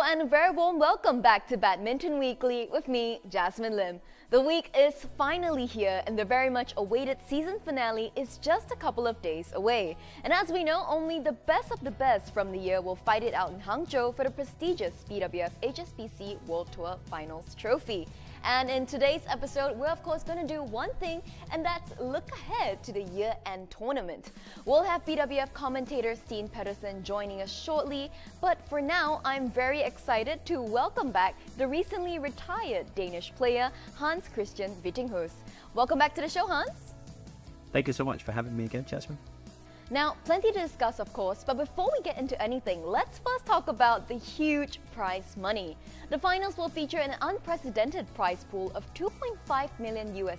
and a very warm welcome back to Badminton Weekly with me, Jasmine Lim. The week is finally here and the very much awaited season finale is just a couple of days away. And as we know, only the best of the best from the year will fight it out in Hangzhou for the prestigious BWF HSBC World Tour Finals trophy. And in today's episode, we're of course going to do one thing, and that's look ahead to the year-end tournament. We'll have BWF commentator Steen Pedersen joining us shortly, but for now, I'm very excited to welcome back the recently retired Danish player Hans-Kristian Vittinghus. Welcome back to the show, Hans. Thank you so much for having me again, Jasmine. Now, plenty to discuss, of course, but before we get into anything, let's first talk about the huge prize money. The finals will feature an unprecedented prize pool of $2.5 million,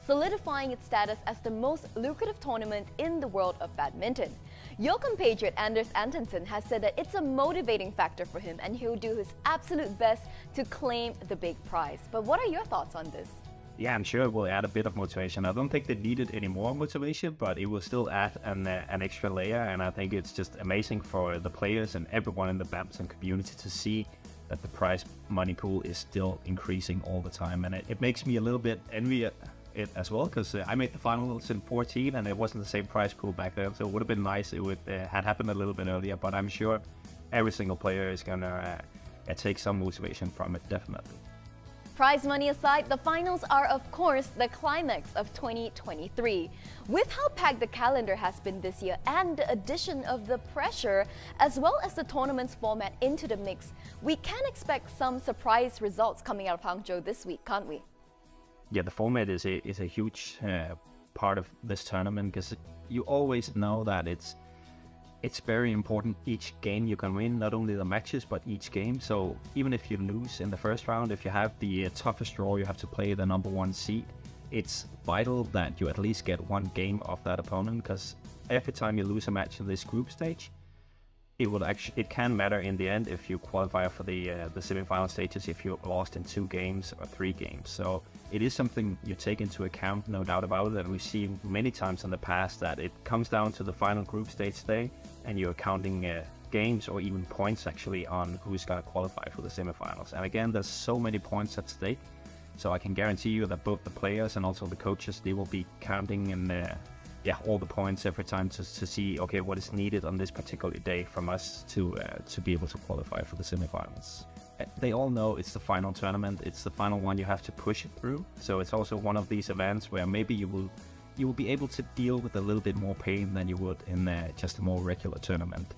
solidifying its status as the most lucrative tournament in the world of badminton. Your compatriot Anders Antonsen has said that it's a motivating factor for him and he'll do his absolute best to claim the big prize. But what are your thoughts on this? Yeah, I'm sure it will add a bit of motivation. I don't think they needed any more motivation, but it will still add an extra layer, and I think it's just amazing for the players and everyone in the badminton community to see that the prize money pool is still increasing all the time, and it makes me a little bit envy it as well, because I made the finals in 14 and it wasn't the same prize pool back then, so it would have been nice if it would had happened a little bit earlier, but I'm sure every single player is gonna take some motivation from it, definitely. Prize money aside, the finals are of course the climax of 2023. With how packed the calendar has been this year and the addition of the pressure, as well as the tournament's format into the mix, we can expect some surprise results coming out of Hangzhou this week, can't we? Yeah, the format is a huge part of this tournament, because you always know that it's very important each game you can win, not only the matches but each game. So even if you lose in the first round, if you have the toughest draw, you have to play the number one seed, it's vital that you at least get one game off that opponent, because every time you lose a match in this group stage, it can matter in the end if you qualify for the semi-final stages if you lost in 2 games or 3 games. So it is something you take into account, no doubt about it, and we've seen many times in the past that it comes down to the final group stage day and you're counting games or even points actually on who's going to qualify for the semi-finals. And again, there's so many points at stake, so I can guarantee you that both the players and also the coaches, they will be counting in all the points every time to see, okay, what is needed on this particular day from us to be able to qualify for the semifinals. They all know it's the final tournament, it's the final one you have to push it through. So it's also one of these events where maybe you will be able to deal with a little bit more pain than you would in just a more regular tournament.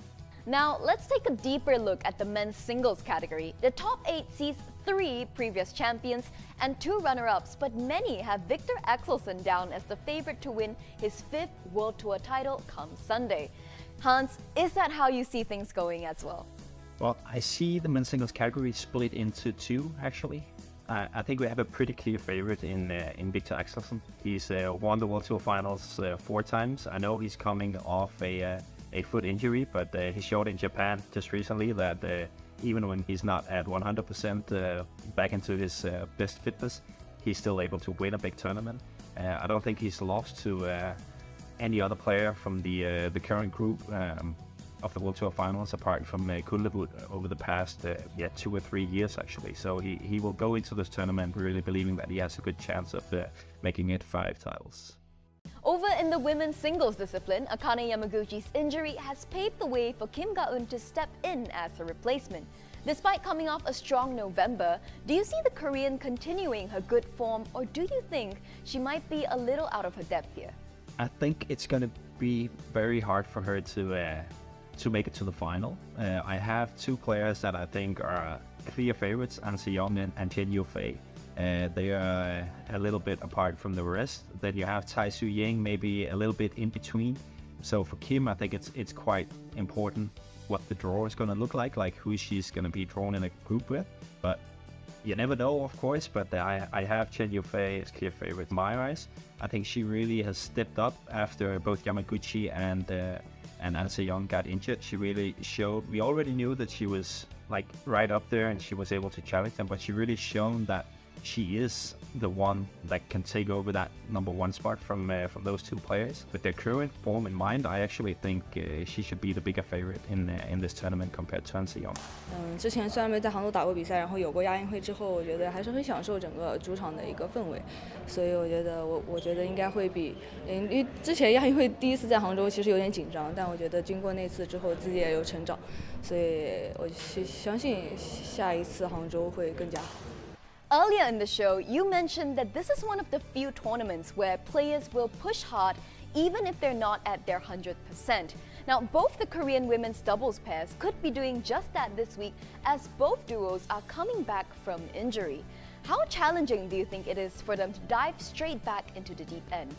Now, let's take a deeper look at the men's singles category. The top 8 sees 3 previous champions and 2 runner-ups, but many have Viktor Axelsen down as the favorite to win his 5th World Tour title come Sunday. Hans, is that how you see things going as well? Well, I see the men's singles category split into 2, actually. I think we have a pretty clear favorite in Viktor Axelsen. He's won the World Tour finals 4 times. I know he's coming off a foot injury, but he showed in Japan just recently that even when he's not at 100% back into his best fitness, he's still able to win a big tournament. I don't think he's lost to any other player from the current group of the World Tour finals, apart from Kullebud over the past 2 or 3 years actually. So he will go into this tournament really believing that he has a good chance of making it 5 titles. Over in the women's singles discipline, Akane Yamaguchi's injury has paved the way for Kim Ga-eun to step in as her replacement. Despite coming off a strong November, do you see the Korean continuing her good form, or do you think she might be a little out of her depth here? I think it's going to be very hard for her to make it to the final. I have 2 players that I think are clear favorites, An Se-young and Chen Yufei. They are a little bit apart from the rest. Then you have Tai Su-ying maybe a little bit in between. So for Kim, I think it's quite important what the draw is going to look like who she's going to be drawn in a group with. But you never know, of course, but I have Chen Yufei as clear favorite in my eyes. I think she really has stepped up after both Yamaguchi and An Se-young got injured. She really showed, we already knew that she was like right up there and she was able to challenge them, but she really shown that she is the one that can take over that number one spot from those two players. With their current form in mind, I actually think she should be the bigger favorite in this tournament compared to Han Se-Young. 之前虽然没在杭州打过比赛，然后有过亚运会之后，我觉得还是很享受整个主场的一个氛围，所以我觉得应该会比，因为之前亚运会第一次在杭州其实有点紧张，但我觉得经过那次之后自己也有成长，所以我相信下一次杭州会更加好。 Earlier in the show, you mentioned that this is one of the few tournaments where players will push hard even if they're not at their 100%. Now, both the Korean women's doubles pairs could be doing just that this week as both duos are coming back from injury. How challenging do you think it is for them to dive straight back into the deep end?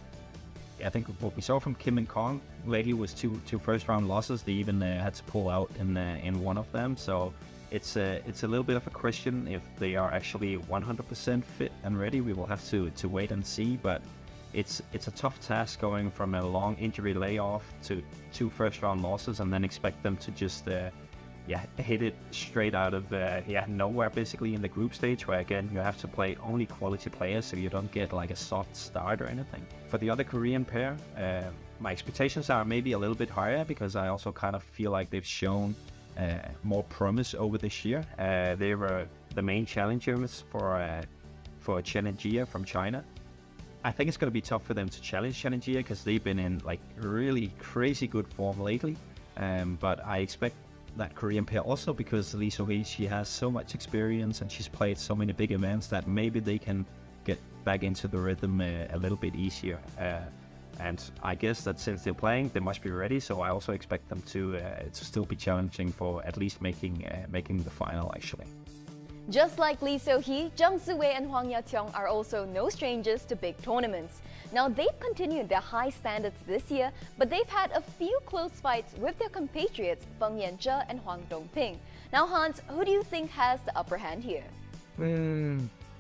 I think what we saw from Kim and Kong lately was two first round losses. They even had to pull out in one of them. So it's a little bit of a question if they are actually 100% fit and ready. We will have to wait and see. But it's a tough task going from a long injury layoff to two first round losses and then expect them to just hit it straight out of nowhere basically in the group stage, where again you have to play only quality players so you don't get like a soft start or anything. For the other Korean pair, my expectations are maybe a little bit higher because I also kind of feel like they've shown more promise over this year. They were the main challengers for Challenger from China. I think it's going to be tough for them to challenge Challenger because they've been in like really crazy good form lately. But I expect that Korean pair also because Lee So-hee, she has so much experience and she's played so many big events that maybe they can get back into the rhythm a little bit easier. And I guess that since they're playing, they must be ready. So I also expect them to still be challenging for at least making the final actually. Just like Lee So-hee, Jung Soo-wei and Hwang Ya-kyung are also no strangers to big tournaments. Now, they've continued their high standards this year, but they've had a few close fights with their compatriots Feng Yan-zhe and Hwang Dong-ping. Now, Hans, who do you think has the upper hand here?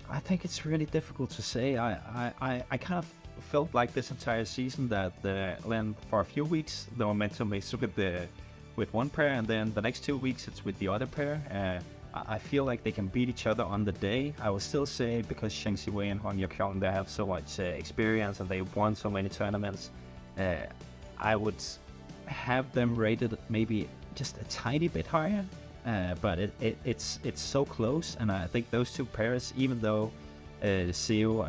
I think it's really difficult to say. I kind of felt like this entire season that for a few weeks the momentum is with one pair, and then the next 2 weeks it's with the other pair. I feel like they can beat each other on the day. I would still say because Zheng Siwei and Hwang Ya-kyung, they have so much experience and they've won so many tournaments. I would have them rated maybe just a tiny bit higher, but it's so close. And I think those two pairs, even though Seo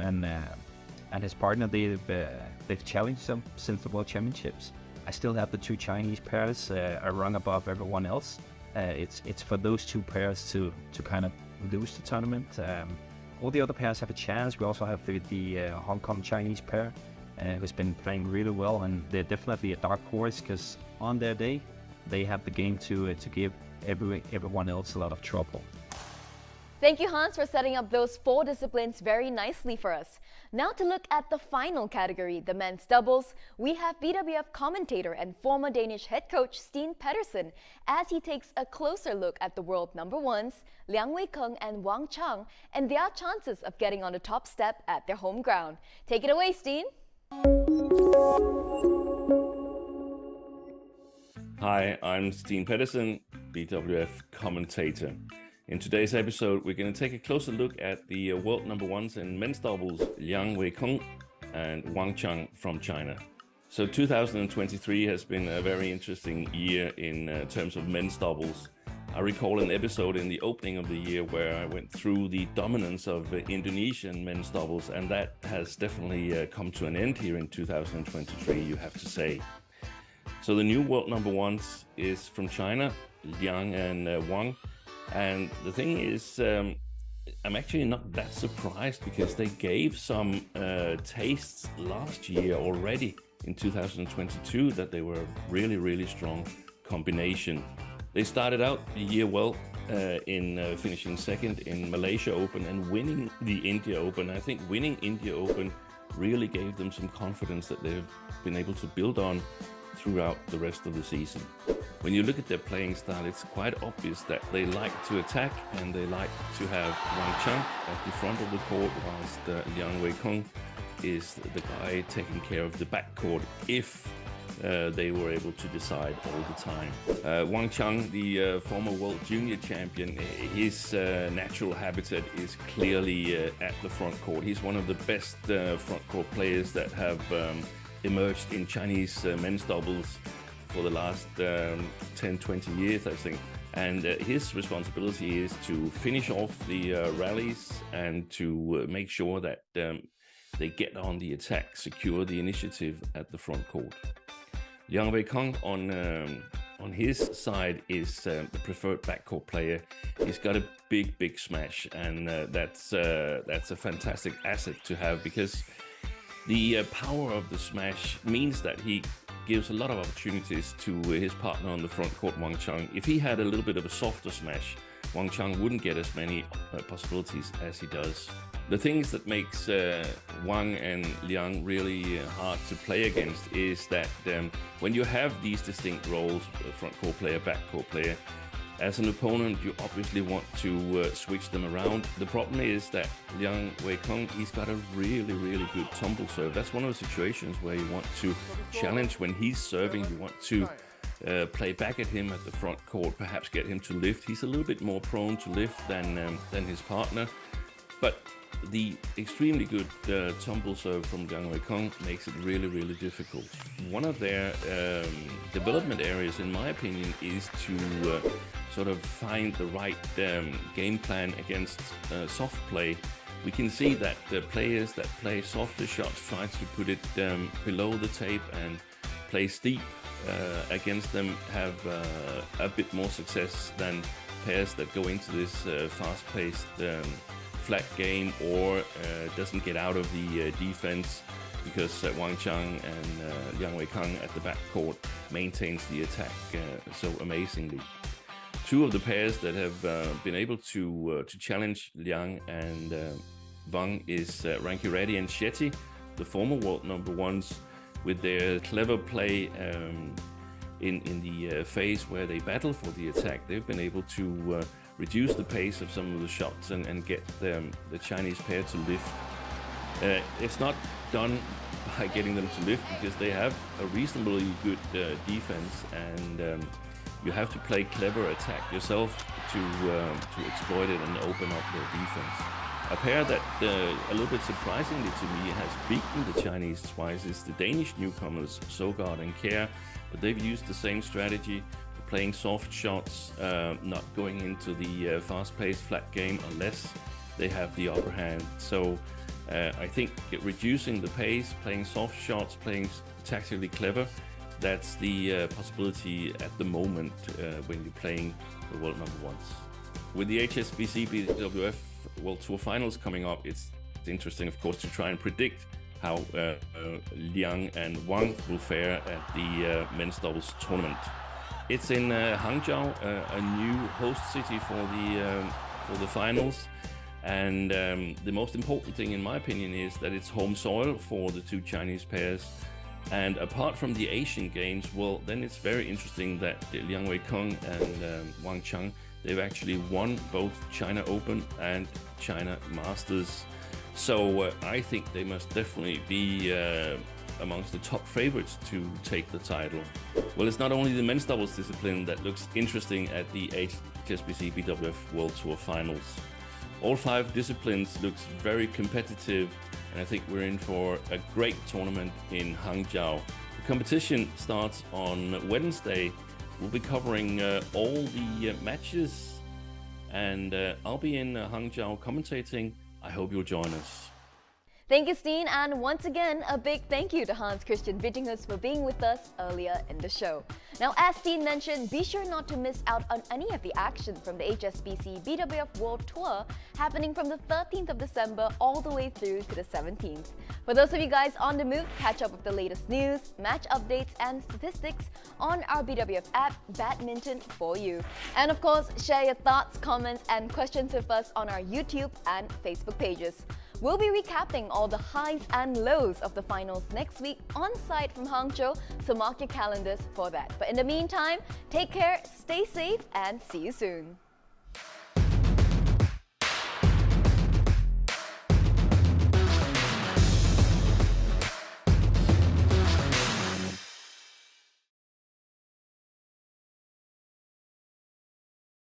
and his partner they've challenged them since the World Championships, I still have the two Chinese pairs a rung above everyone else. It's for those two pairs to kind of lose the tournament. All the other pairs have a chance. We also have the Hong Kong Chinese pair who's been playing really well, and they're definitely a dark horse because on their day they have the game to give everyone else a lot of trouble. Thank you, Hans, for setting up those 4 disciplines very nicely for us. Now to look at the final category, the men's doubles, we have BWF commentator and former Danish head coach Steen Pedersen as he takes a closer look at the world number ones, Liang Wei-kung and Wang Chang, and their chances of getting on the top step at their home ground. Take it away, Steen. Hi, I'm Steen Pedersen, BWF commentator. In today's episode, we're going to take a closer look at the world number ones in men's doubles, Liang Wei-kung and Wang Chang from China. So 2023 has been a very interesting year in terms of men's doubles. I recall an episode in the opening of the year where I went through the dominance of Indonesian men's doubles, and that has definitely come to an end here in 2023, you have to say. So the new world number ones is from China, Liang and Wang. And the thing is, I'm actually not that surprised because they gave some tastes last year already in 2022 that they were a really, really strong combination. They started out the year well in finishing second in Malaysia Open and winning the India Open. I think winning India Open really gave them some confidence that they've been able to build on throughout the rest of the season. When you look at their playing style, it's quite obvious that they like to attack and they like to have Wang Chang at the front of the court, whilst Liang Wei-kung is the guy taking care of the backcourt if they were able to decide all the time. Wang Chang, the former world junior champion, his natural habitat is clearly at the front court. He's one of the best front court players that have emerged in Chinese men's doubles for the last 10-20 years, I think. And his responsibility is to finish off the rallies and to make sure that they get on the attack, secure the initiative at the front court. Liang Weikong on his side is the preferred backcourt player. He's got a big smash, and that's a fantastic asset to have, because the power of the smash means that he gives a lot of opportunities to his partner on the front court, Wang Chang. If he had a little bit of a softer smash, Wang Chang wouldn't get as many possibilities as he does. The things that makes Wang and Liang really hard to play against is that when you have these distinct roles, front court player, back court player, as an opponent, you obviously want to switch them around. The problem is that Liang Weikong, he's got a really good tumble serve. That's one of the situations where you want to challenge when he's serving. You want to play back at him at the front court, perhaps get him to lift. He's a little bit more prone to lift than his partner. But the extremely good tumble serve from Liang Weikong makes it really difficult. One of their development areas, in my opinion, is to sort of find the right game plan against soft play. We can see that the players that play softer shots try to put it below the tape and play steep against them have a bit more success than pairs that go into this fast-paced flat game or doesn't get out of the defense, because Wang Chang and Liang Weikong at the backcourt maintains the attack so amazingly. Two of the pairs that have been able to challenge Liang and Wang is Rankireddy and Shetty, the former world number ones, with their clever play in the phase where they battle for the attack. They've been able to reduce the pace of some of the shots and get the Chinese pair to lift. It's not done by getting them to lift, because they have a reasonably good defense, and you have to play clever attack yourself to exploit it and open up their defense. A pair that, a little bit surprisingly to me, has beaten the Chinese twice is the Danish newcomers Sogard and Kjær, but they've used the same strategy, playing soft shots, not going into the fast-paced flat game unless they have the upper hand. So I think reducing the pace, playing soft shots, playing tactically clever, that's the possibility at the moment when you're playing the world number ones. With the HSBC BWF World Tour finals coming up, it's interesting, of course, to try and predict how Liang and Wang will fare at the men's doubles tournament. It's in Hangzhou, a new host city for the finals, and the most important thing, in my opinion, is that it's home soil for the two Chinese pairs. And apart from the Asian Games, well, then it's very interesting that Liang Weikong and Wang Chang, they've actually won both China Open and China Masters. So I think they must definitely be amongst the top favorites to take the title. Well, it's not only the men's doubles discipline that looks interesting at the HSBC BWF World Tour finals. All 5 disciplines looks very competitive, and I think we're in for a great tournament in Hangzhou. The competition starts on Wednesday. We'll be covering all the matches, and I'll be in Hangzhou commentating. I hope you'll join us. Thank you, Steen, and once again, a big thank you to Hans-Kristian Vittinghus for being with us earlier in the show. Now, as Steen mentioned, be sure not to miss out on any of the action from the HSBC BWF World Tour happening from the 13th of December all the way through to the 17th. For those of you guys on the move, catch up with the latest news, match updates, and statistics on our BWF app, Badminton for You. And of course, share your thoughts, comments, and questions with us on our YouTube and Facebook pages. We'll be recapping all the highs and lows of the finals next week on site from Hangzhou, so mark your calendars for that. But in the meantime, take care, stay safe, and see you soon.